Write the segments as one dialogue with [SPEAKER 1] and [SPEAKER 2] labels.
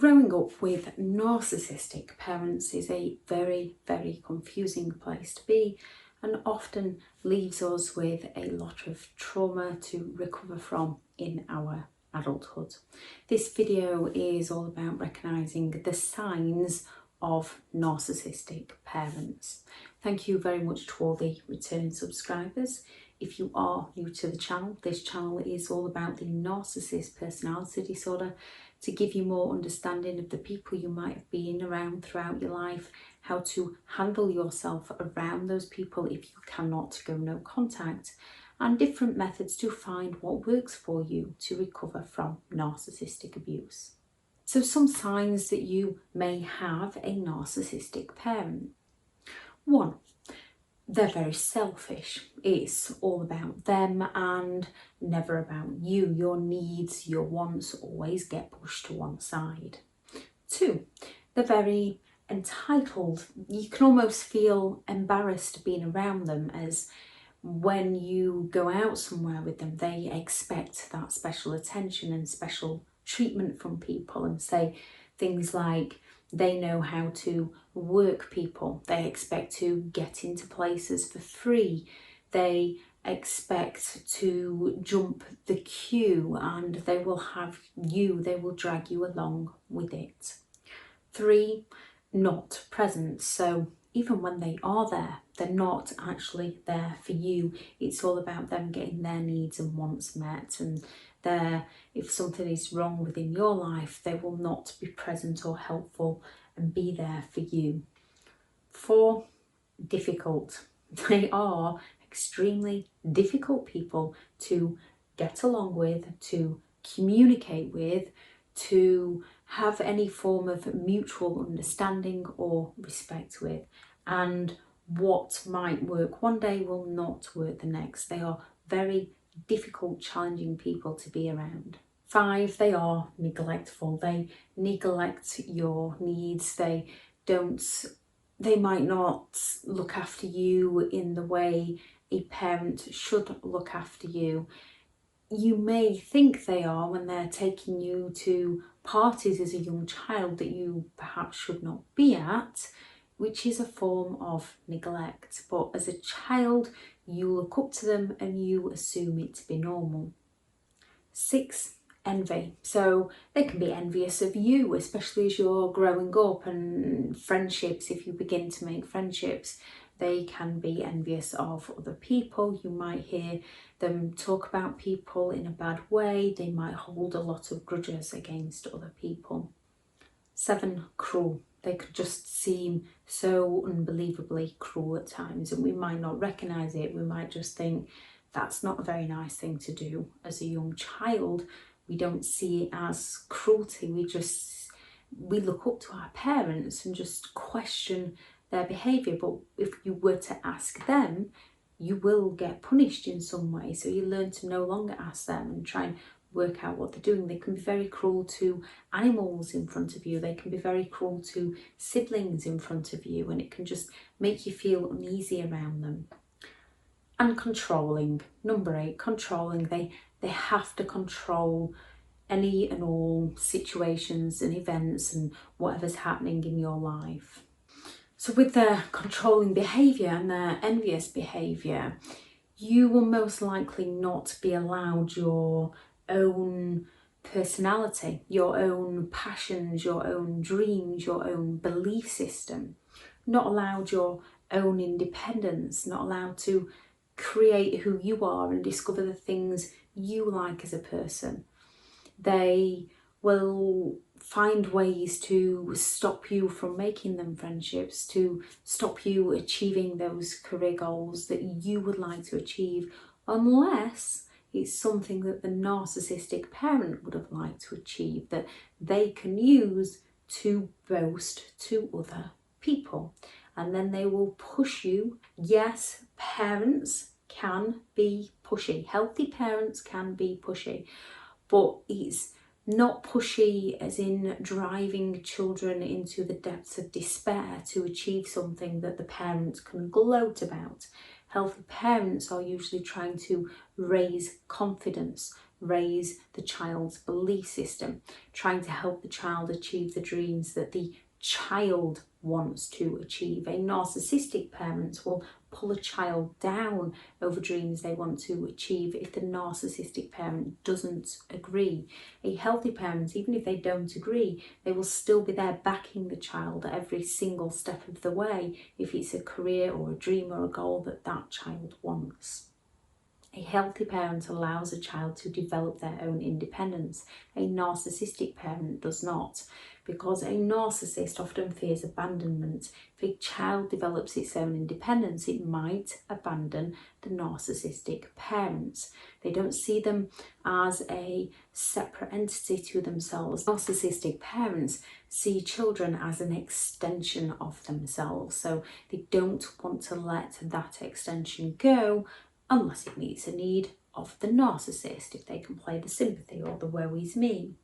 [SPEAKER 1] Growing up with narcissistic parents is a very, very confusing place to be and often leaves us with a lot of trauma to recover from in our adulthood. This video is all about recognising the signs of narcissistic parents. Thank you very much to all the returning subscribers. If you are new to the channel, this channel is all about the narcissist personality disorder, to give you more understanding of the people you might have been around throughout your life, how to handle yourself around those people if you cannot go no contact, and different methods to find what works for you to recover from narcissistic abuse. So some signs that you may have a narcissistic parent. 1. They're very selfish. It's all about them and never about you. Your needs, your wants always get pushed to one side. 2. They're very entitled. You can almost feel embarrassed being around them, as when you go out somewhere with them, they expect that special attention and special treatment from people and say things like they know how to work people, they expect to get into places for free, they expect to jump the queue, and they will have you, they will drag you along with it. 3. Not present. So even when they are there, they're not actually there for you. It's all about them getting their needs and wants met, and if something is wrong within your life, they will not be present or helpful and be there for you. 4. Difficult. They are extremely difficult people to get along with, to communicate with, to have any form of mutual understanding or respect with, and what might work one day will not work the next. They are very difficult, challenging people to be around. 5. They are neglectful. They neglect your needs. They might not look after you in the way a parent should look after you. You may think they are when they're taking you to parties as a young child that you perhaps should not be at, which is a form of neglect. But as a child, you look up to them and you assume it to be normal. 6. Envy. So they can be envious of you, especially as you're growing up, and friendships, if you begin to make friendships, they can be envious of other people. You might hear them talk about people in a bad way. They might hold a lot of grudges against other people. 7. Cruel. They could just seem so unbelievably cruel at times, and we might not recognise it. We might just think that's not a very nice thing to do. As a young child, we don't see it as cruelty. We look up to our parents and just question their behaviour. But if you were to ask them, you will get punished in some way. So you learn to no longer ask them and try and work out what they're doing. They can be very cruel to animals in front of you. They can be very cruel to siblings in front of you, and it can just make you feel uneasy around them. And controlling. Number 8, controlling. They have to control any and all situations and events and whatever's happening in your life. So with their controlling behaviour and their envious behaviour, you will most likely not be allowed your own personality, your own passions, your own dreams, your own belief system, not allowed your own independence, not allowed to create who you are and discover the things you like as a person. They will find ways to stop you from making them friendships, to stop you achieving those career goals that you would like to achieve, unless it's something that the narcissistic parent would have liked to achieve, that they can use to boast to other people. And then they will push you. Yes, parents can be pushy. Healthy parents can be pushy, but it's not pushy as in driving children into the depths of despair to achieve something that the parents can gloat about. Healthy parents are usually trying to raise confidence, raise the child's belief system, trying to help the child achieve the dreams that the child wants to achieve. A narcissistic parent will pull a child down over dreams they want to achieve if the narcissistic parent doesn't agree. A healthy parent, even if they don't agree, they will still be there backing the child every single step of the way if it's a career or a dream or a goal that that child wants. A healthy parent allows a child to develop their own independence. A narcissistic parent does not, because a narcissist often fears abandonment. If a child develops its own independence, it might abandon the narcissistic parents. They don't see them as a separate entity to themselves. Narcissistic parents see children as an extension of themselves, so they don't want to let that extension go unless it meets a need of the narcissist, if they can play the sympathy or the woe is me.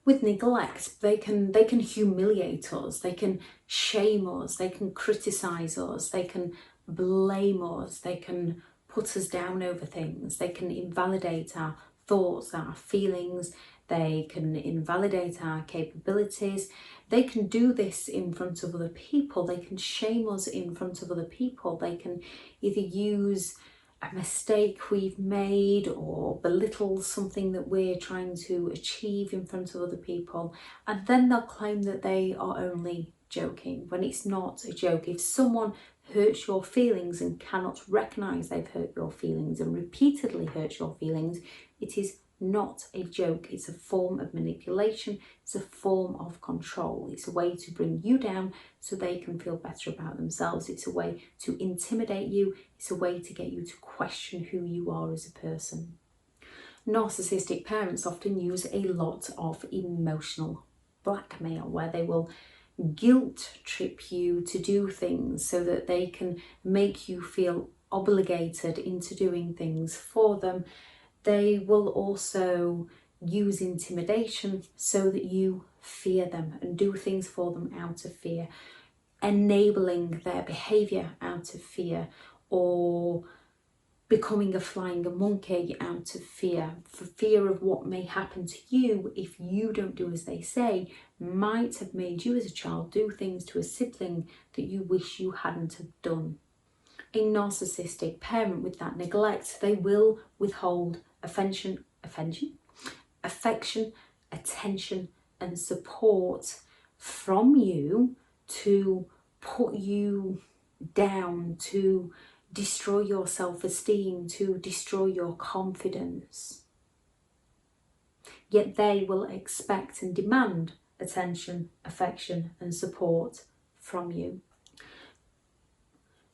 [SPEAKER 1] With neglect, they can humiliate us, they can shame us, they can criticise us, they can blame us, they can put us down over things, they can invalidate our thoughts, our feelings, they can invalidate our capabilities. They can do this in front of other people, they can shame us in front of other people, they can either use a mistake we've made or belittle something that we're trying to achieve in front of other people, and then they'll claim that they are only joking when it's not a joke. If someone hurts your feelings and cannot recognise they've hurt your feelings and repeatedly hurts your feelings, it is not a joke. It's a form of manipulation, it's a form of control, it's a way to bring you down so they can feel better about themselves, it's a way to intimidate you, it's a way to get you to question who you are as a person. Narcissistic parents often use a lot of emotional blackmail, where they will guilt trip you to do things so that they can make you feel obligated into doing things for them. They will also use intimidation so that you fear them and do things for them out of fear, enabling their behaviour out of fear, or becoming a flying monkey out of fear, for fear of what may happen to you if you don't do as they say, might have made you as a child do things to a sibling that you wish you hadn't have done. A narcissistic parent with that neglect, they will withhold affection, attention and support from you to put you down, to destroy your self-esteem, to destroy your confidence. Yet they will expect and demand attention, affection and support from you.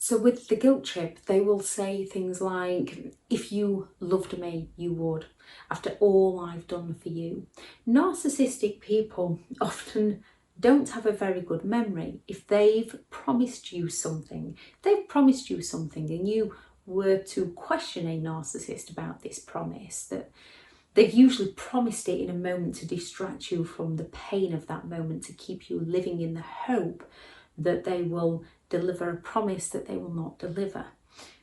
[SPEAKER 1] So with the guilt trip, they will say things like, if you loved me, you would, after all I've done for you. Narcissistic people often don't have a very good memory. If they've promised you something, and you were to question a narcissist about this promise, that they've usually promised it in a moment to distract you from the pain of that moment, to keep you living in the hope that they will deliver a promise that they will not deliver.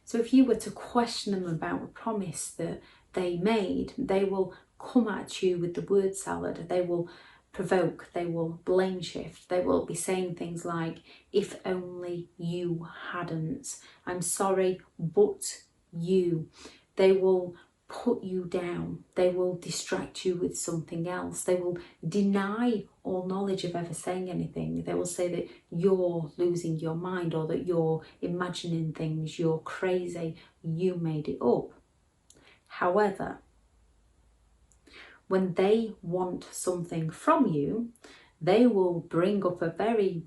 [SPEAKER 1] So if you were to question them about a promise that they made, they will come at you with the word salad. They will provoke, they will blame shift, they will be saying things like, if only you hadn't, I'm sorry, but you. They will put you down, they will distract you with something else, they will deny all knowledge of ever saying anything. They will say that you're losing your mind, or that you're imagining things, you're crazy, you made it up. However, when they want something from you, they will bring up a very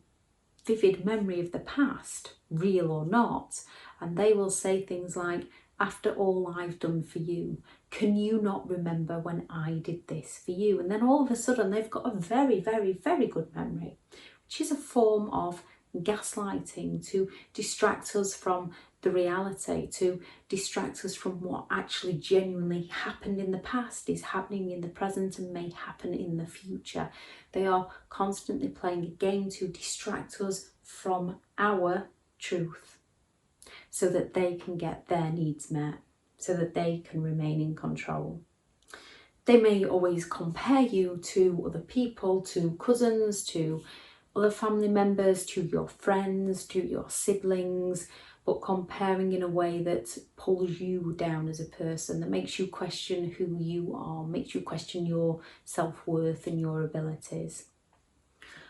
[SPEAKER 1] vivid memory of the past, real or not, and they will say things like, after all I've done for you, can you not remember when I did this for you? And then all of a sudden they've got a very, very, very good memory, which is a form of gaslighting to distract us from the reality, to distract us from what actually genuinely happened in the past, is happening in the present and may happen in the future. They are constantly playing a game to distract us from our truth, so that they can get their needs met, so that they can remain in control. They may always compare you to other people, to cousins, to other family members, to your friends, to your siblings, but comparing in a way that pulls you down as a person, that makes you question who you are, makes you question your self-worth and your abilities.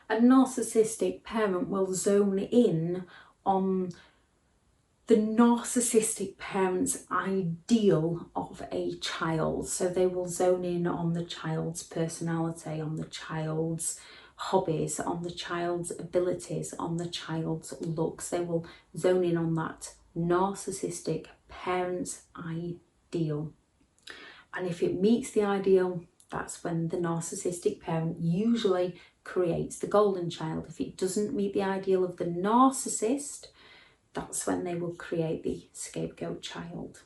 [SPEAKER 1] A narcissistic parent will zone in on the narcissistic parent's ideal of a child. So they will zone in on the child's personality, on the child's hobbies, on the child's abilities, on the child's looks. They will zone in on that narcissistic parent's ideal. And if it meets the ideal, that's when the narcissistic parent usually creates the golden child. If it doesn't meet the ideal of the narcissist, that's when they will create the scapegoat child.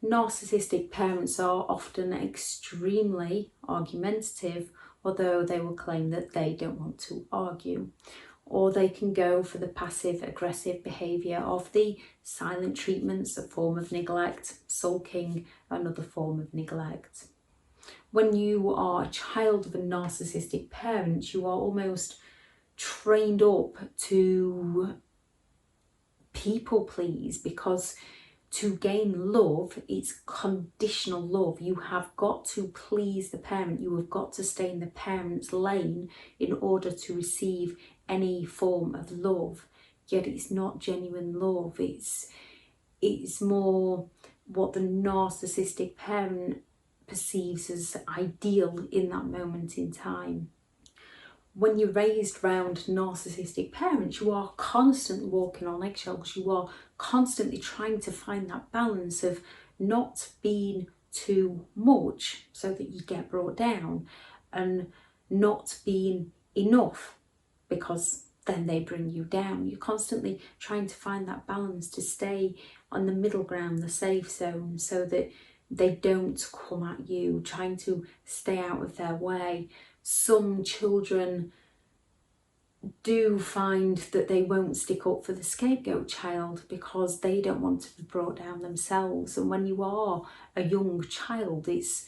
[SPEAKER 1] Narcissistic parents are often extremely argumentative, although they will claim that they don't want to argue. Or they can go for the passive aggressive behaviour of the silent treatments, a form of neglect, sulking, another form of neglect. When you are a child of a narcissistic parent, you are almost trained up to people please, because to gain love, it's conditional love. You have got to please the parent. You have got to stay in the parent's lane in order to receive any form of love. Yet it's not genuine love. It's more what the narcissistic parent perceives as ideal in that moment in time. When you're raised around narcissistic parents, you are constantly walking on eggshells. You are constantly trying to find that balance of not being too much so that you get brought down, and not being enough because then they bring you down. You're constantly trying to find that balance to stay on the middle ground, the safe zone, so that they don't come at you, trying to stay out of their way. Some children do find that they won't stick up for the scapegoat child because they don't want to be brought down themselves. And when you are a young child, it's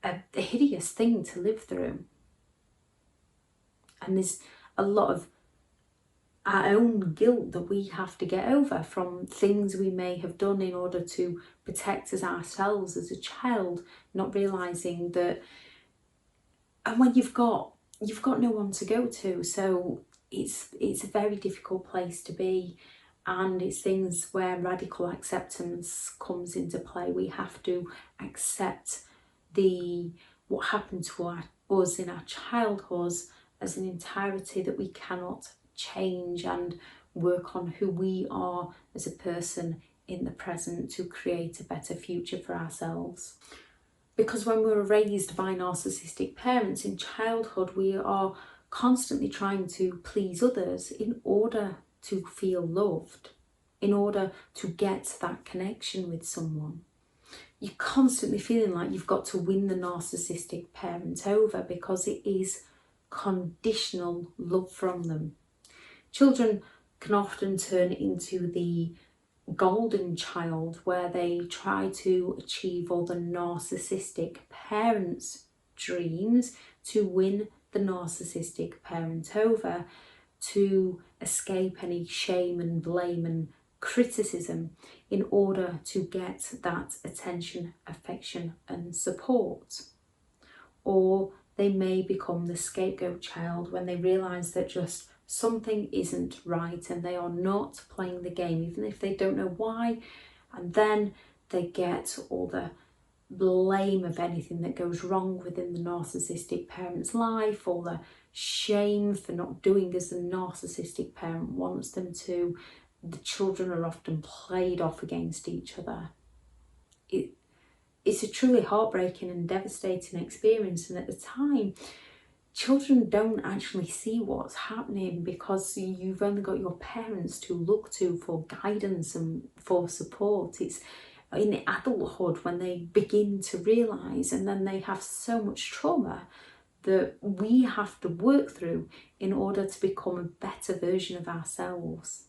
[SPEAKER 1] a hideous thing to live through. And there's a lot of our own guilt that we have to get over from things we may have done in order to protect us ourselves as a child, not realising that. And when you've got no one to go to, so it's a very difficult place to be, and it's things where radical acceptance comes into play. We have to accept what happened to us in our childhood as an entirety that we cannot change, and work on who we are as a person in the present to create a better future for ourselves. Because when we're raised by narcissistic parents in childhood, we are constantly trying to please others in order to feel loved, in order to get that connection with someone. You're constantly feeling like you've got to win the narcissistic parent over because it is conditional love from them. Children can often turn into the golden child, where they try to achieve all the narcissistic parents' dreams to win the narcissistic parent over, to escape any shame and blame and criticism in order to get that attention, affection and support. Or they may become the scapegoat child when they realise that just something isn't right and they are not playing the game, even if they don't know why, and then they get all the blame of anything that goes wrong within the narcissistic parent's life, all the shame for not doing as the narcissistic parent wants them to. The children are often played off against each other. It's a truly heartbreaking and devastating experience, and at the time children don't actually see what's happening because you've only got your parents to look to for guidance and for support. It's in adulthood when they begin to realise, and then they have so much trauma that we have to work through in order to become a better version of ourselves.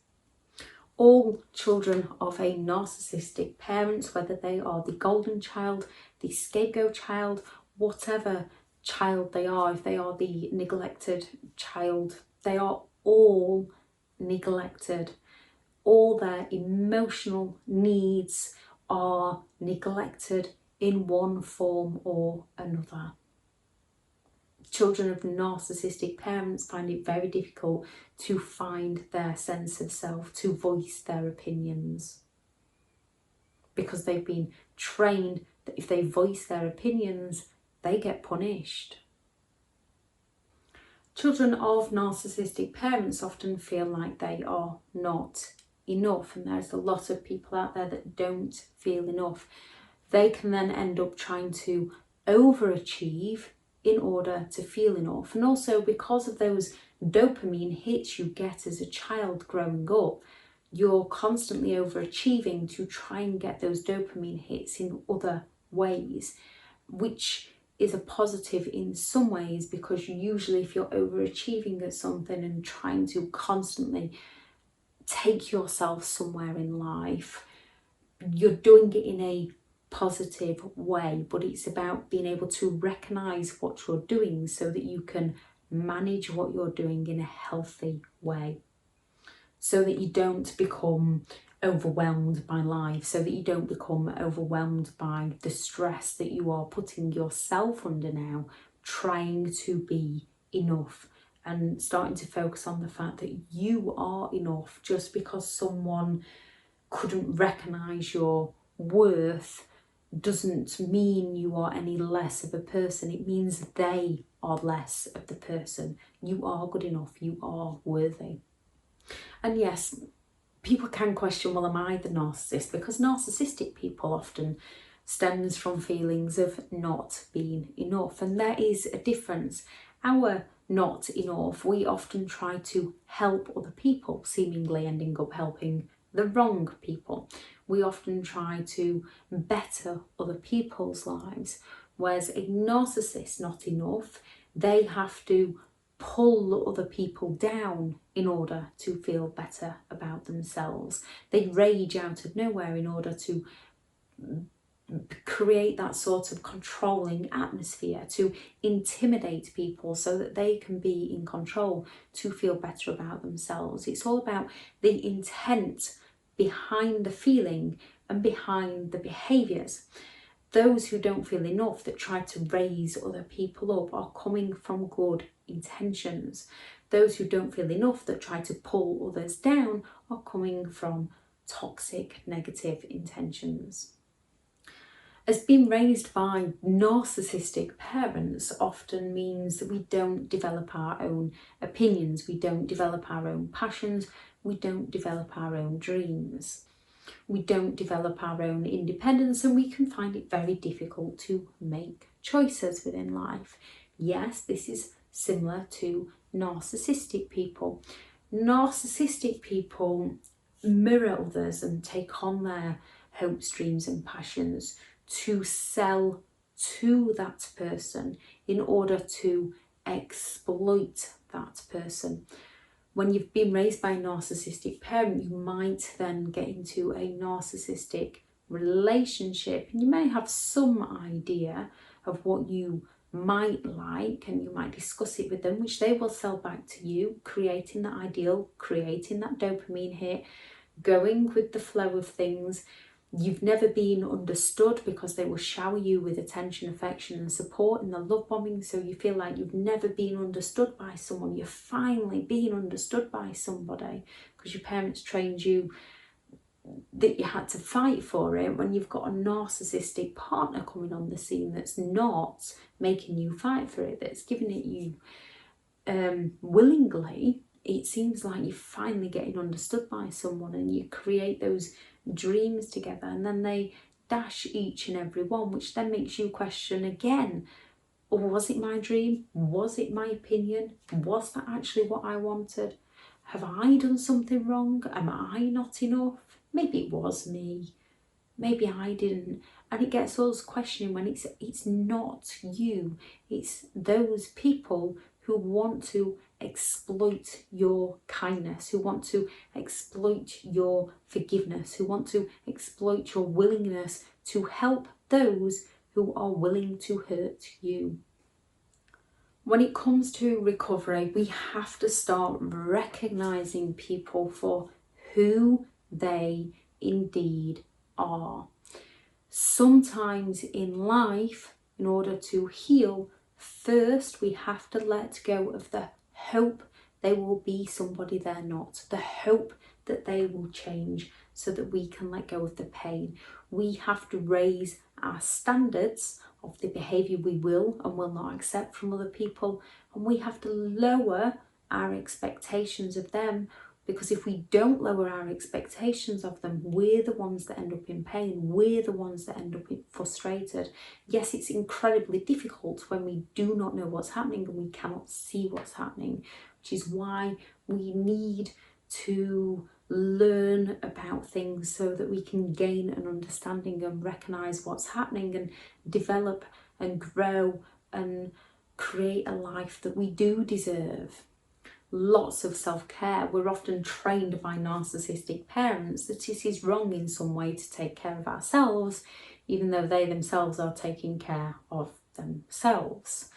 [SPEAKER 1] All children of a narcissistic parent, whether they are the golden child, the scapegoat child, whatever child they are, if they are the neglected child, they are all neglected. All their emotional needs are neglected in one form or another. Children of narcissistic parents find it very difficult to find their sense of self, to voice their opinions, because they've been trained that if they voice their opinions, they get punished. Children of narcissistic parents often feel like they are not enough, and there's a lot of people out there that don't feel enough. They can then end up trying to overachieve in order to feel enough. And also because of those dopamine hits you get as a child growing up, you're constantly overachieving to try and get those dopamine hits in other ways, which is a positive in some ways, because usually if you're overachieving at something and trying to constantly take yourself somewhere in life, you're doing it in a positive way, but it's about being able to recognize what you're doing so that you can manage what you're doing in a healthy way, so that you don't become overwhelmed by life, so that you don't become overwhelmed by the stress that you are putting yourself under now, trying to be enough, and starting to focus on the fact that you are enough. Just because someone couldn't recognize your worth doesn't mean you are any less of a person. It means they are less of the person. You are good enough, you are worthy. And yes, people can question, well, am I the narcissist? Because narcissistic people often stems from feelings of not being enough, and there is a difference. Our not enough, we often try to help other people, seemingly ending up helping the wrong people. We often try to better other people's lives, whereas a narcissist not enough, they have to pull other people down in order to feel better about themselves. They rage out of nowhere in order to create that sort of controlling atmosphere, to intimidate people so that they can be in control, to feel better about themselves. It's all about the intent behind the feeling and behind the behaviours. Those who don't feel enough, that try to raise other people up, are coming from good intentions. Those who don't feel enough, that try to pull others down, are coming from toxic, negative intentions. As being raised by narcissistic parents often means that we don't develop our own opinions, we don't develop our own passions, we don't develop our own dreams. We don't develop our own independence, and we can find it very difficult to make choices within life. Yes, this is similar to narcissistic people. Narcissistic people mirror others and take on their hopes, dreams and passions to sell to that person in order to exploit that person. When you've been raised by a narcissistic parent, you might then get into a narcissistic relationship, and you may have some idea of what you might like, and you might discuss it with them, which they will sell back to you, creating that ideal, creating that dopamine hit, going with the flow of things. You've never been understood because they will shower you with attention, affection and support in the love bombing, so you feel like you've never been understood by someone. You're finally being understood by somebody because your parents trained you that you had to fight for it. When you've got a narcissistic partner coming on the scene that's not making you fight for it, that's giving it you willingly, it seems like you're finally getting understood by someone, and you create those dreams together, and then they dash each and every one, which then makes you question again, or was it my dream? Was it my opinion? Was that actually what I wanted? Have I done something wrong? Am I not enough? Maybe it was me, maybe I didn't. And it gets us questioning when it's not you, it's those people who want to exploit your kindness, who want to exploit your forgiveness, who want to exploit your willingness to help those who are willing to hurt you. When it comes to recovery, we have to start recognising people for who they indeed are. Sometimes in life, in order to heal, first we have to let go of the hope they will be somebody they're not, the hope that they will change, so that we can let go of the pain. We have to raise our standards of the behaviour we will and will not accept from other people, and we have to lower our expectations of them, because if we don't lower our expectations of them, we're the ones that end up in pain, we're the ones that end up frustrated. Yes, it's incredibly difficult when we do not know what's happening and we cannot see what's happening, which is why we need to learn about things so that we can gain an understanding and recognise what's happening and develop and grow and create a life that we do deserve. Lots of self-care. We're often trained by narcissistic parents that it is wrong in some way to take care of ourselves, even though they themselves are taking care of themselves.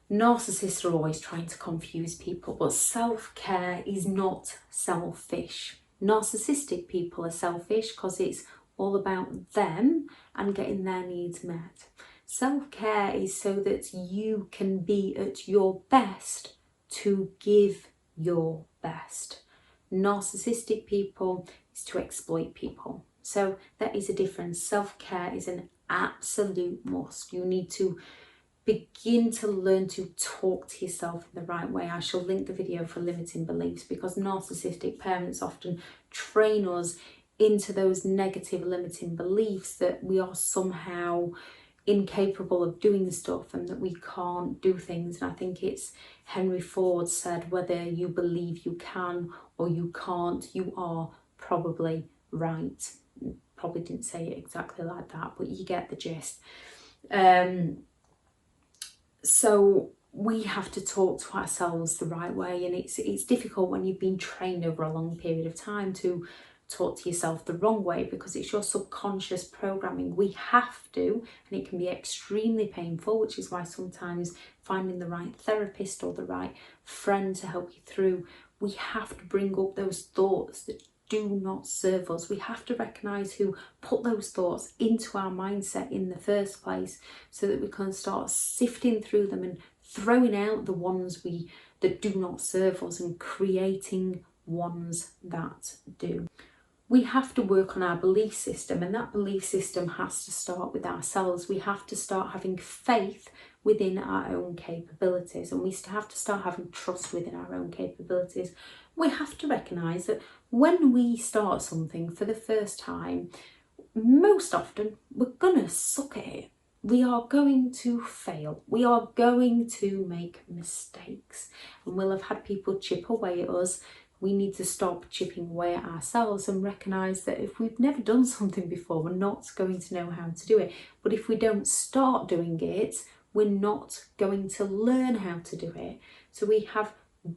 [SPEAKER 1] Narcissists are always trying to confuse people, but self-care is not selfish. Narcissistic people are selfish because it's all about them and getting their needs met. Self-care is so that you can be at your best to give your best. Narcissistic people is to exploit people. So there is a difference. Self-care is an absolute must. You need to begin to learn to talk to yourself in the right way. I shall link the video for limiting beliefs, because narcissistic parents often train us into those negative limiting beliefs that we are somehow incapable of doing stuff and that we can't do things. And I think it's Henry Ford said, whether you believe you can or you can't, you are probably right. Probably didn't say it exactly like that, but you get the gist. So we have to talk to ourselves the right way, and it's difficult when you've been trained over a long period of time to talk to yourself the wrong way, because it's your subconscious programming. We have to, and it can be extremely painful, which is why sometimes finding the right therapist or the right friend to help you through, we have to bring up those thoughts that do not serve us. We have to recognise who put those thoughts into our mindset in the first place, so that we can start sifting through them and throwing out the ones that do not serve us and creating ones that do. We have to work on our belief system, and that belief system has to start with ourselves. We have to start having faith within our own capabilities, and we have to start having trust within our own capabilities. We have to recognise that when we start something for the first time, most often we're gonna suck at it. We are going to fail. We are going to make mistakes, and we'll have had people chip away at us. We need to stop chipping away at ourselves and recognise that if we've never done something before, we're not going to know how to do it. But if we don't start doing it, we're not going to learn how to do it. So we have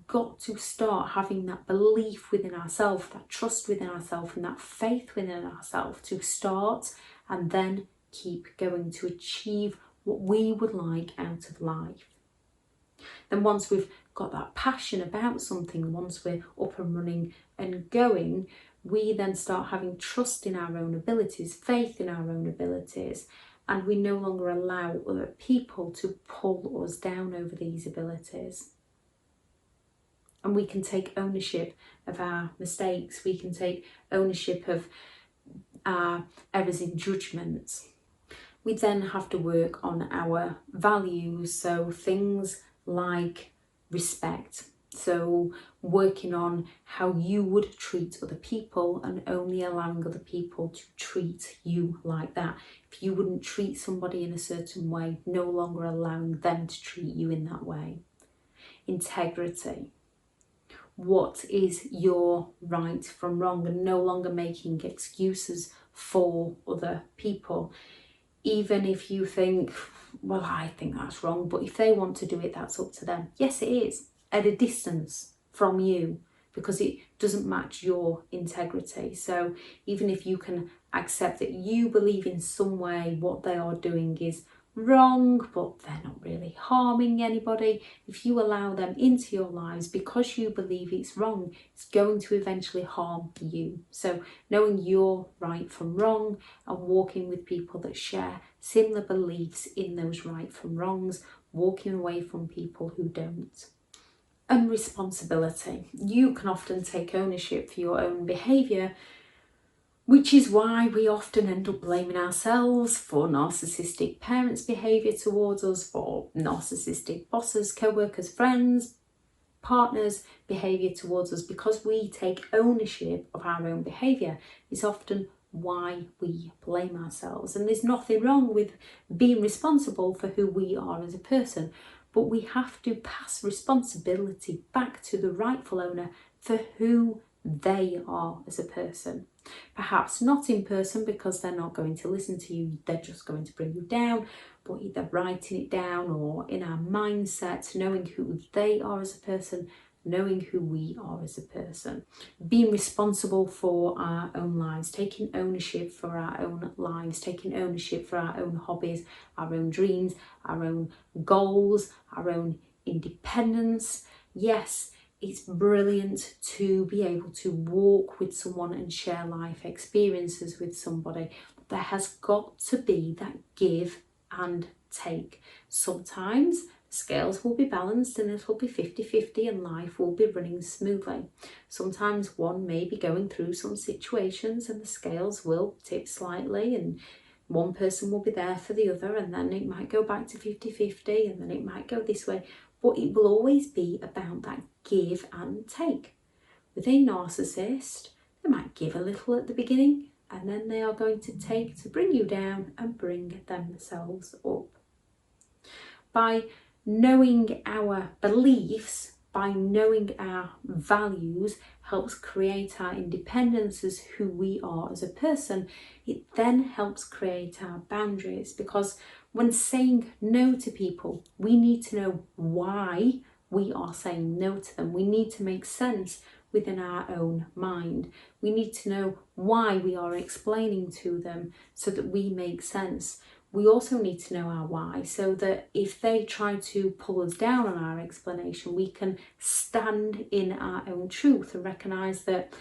[SPEAKER 1] got to start having that belief within ourselves, that trust within ourselves, and that faith within ourselves to start and then keep going to achieve what we would like out of life. Then once we've got that passion about something, once we're up and running and going, we then start having trust in our own abilities, faith in our own abilities, and we no longer allow other people to pull us down over these abilities. And we can take ownership of our mistakes. We can take ownership of our errors in judgment. We then have to work on our values, so things like respect. So working on how you would treat other people and only allowing other people to treat you like that. If you wouldn't treat somebody in a certain way, no longer allowing them to treat you in that way. Integrity. What is your right from wrong, and no longer making excuses for other people. Even if you think, well, I think that's wrong, but if they want to do it, that's up to them. Yes, it is, at a distance from you. because it doesn't match your integrity. So even if you can accept that you believe in some way what they are doing is wrong, but they're not really harming anybody, if you allow them into your lives because you believe it's wrong, it's going to eventually harm you. So knowing your right from wrong and walking with people that share similar beliefs in those right from wrongs, walking away from people who don't. And responsibility. You can often take ownership for your own behaviour, which is why we often end up blaming ourselves for narcissistic parents' behaviour towards us, for narcissistic bosses, co-workers, friends, partners' behaviour towards us, because we take ownership of our own behaviour. It's often why we blame ourselves. And there's nothing wrong with being responsible for who we are as a person, but we have to pass responsibility back to the rightful owner for who they are as a person. Perhaps not in person, because they're not going to listen to you, they're just going to bring you down, but either writing it down or in our mindset, knowing who they are as a person, knowing who we are as a person. Being responsible for our own lives, taking ownership for our own lives, taking ownership for our own hobbies, our own dreams, our own goals, our own independence. Yes, it's brilliant to be able to walk with someone and share life experiences with somebody. But there has got to be that give and take. Sometimes the scales will be balanced and it'll be 50-50 and life will be running smoothly. Sometimes one may be going through some situations and the scales will tip slightly and one person will be there for the other, and then it might go back to 50-50 and then it might go this way. But it will always be about that give and take. With a narcissist, they might give a little at the beginning and then they are going to take to bring you down and bring themselves up. By knowing our beliefs, by knowing our values, helps create our independence as who we are as a person. It then helps create our boundaries, because when saying no to people, we need to know why we are saying no to them. We need to make sense within our own mind. We need to know why we are explaining to them so that we make sense. We also need to know our why, so that if they try to pull us down on our explanation, we can stand in our own truth and recognise that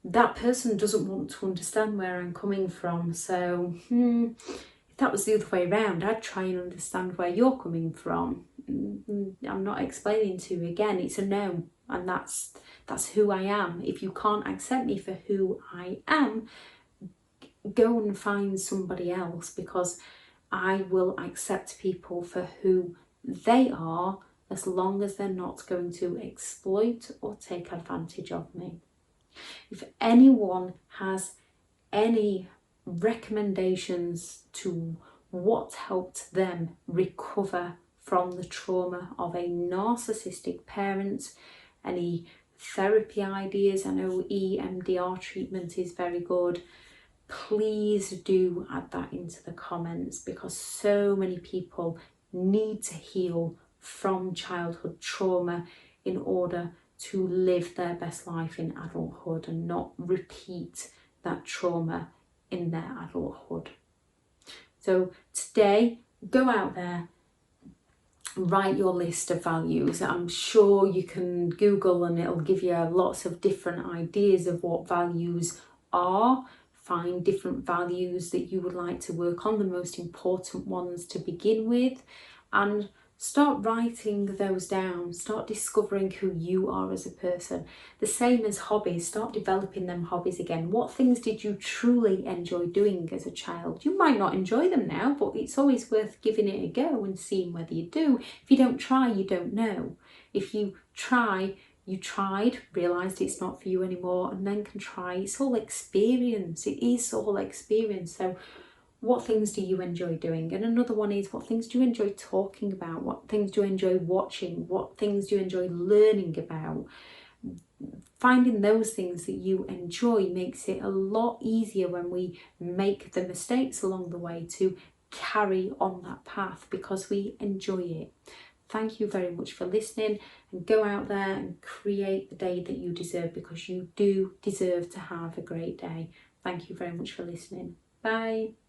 [SPEAKER 1] that person doesn't want to understand where I'm coming from. So if that was the other way around, I'd try and understand where you're coming from. I'm not explaining to you again, it's a no, and that's who I am. If you can't accept me for who I am, go and find somebody else, because I will accept people for who they are as long as they're not going to exploit or take advantage of me. If anyone has any recommendations to what helped them recover from the trauma of a narcissistic parent, any therapy ideas, I know EMDR treatment is very good, please do add that into the comments, because so many people need to heal from childhood trauma in order to live their best life in adulthood and not repeat that trauma in their adulthood. So today, go out there, write your list of values. I'm sure you can Google and it'll give you lots of different ideas of what values are. Find different values that you would like to work on, the most important ones to begin with, and start writing those down. Start discovering who you are as a person. The same as hobbies, start developing them hobbies again. What things did you truly enjoy doing as a child? You might not enjoy them now, but it's always worth giving it a go and seeing whether you do. If you don't try, you don't know. If you try, you tried, realised it's not for you anymore, and then can try. It's all experience. It is all experience. So what things do you enjoy doing? And another one is, what things do you enjoy talking about? What things do you enjoy watching? What things do you enjoy learning about? Finding those things that you enjoy makes it a lot easier when we make the mistakes along the way to carry on that path, because we enjoy it. thank you very much for listening, and go out there and create the day that you deserve, because you do deserve to have a great day. Thank you very much for listening. Bye.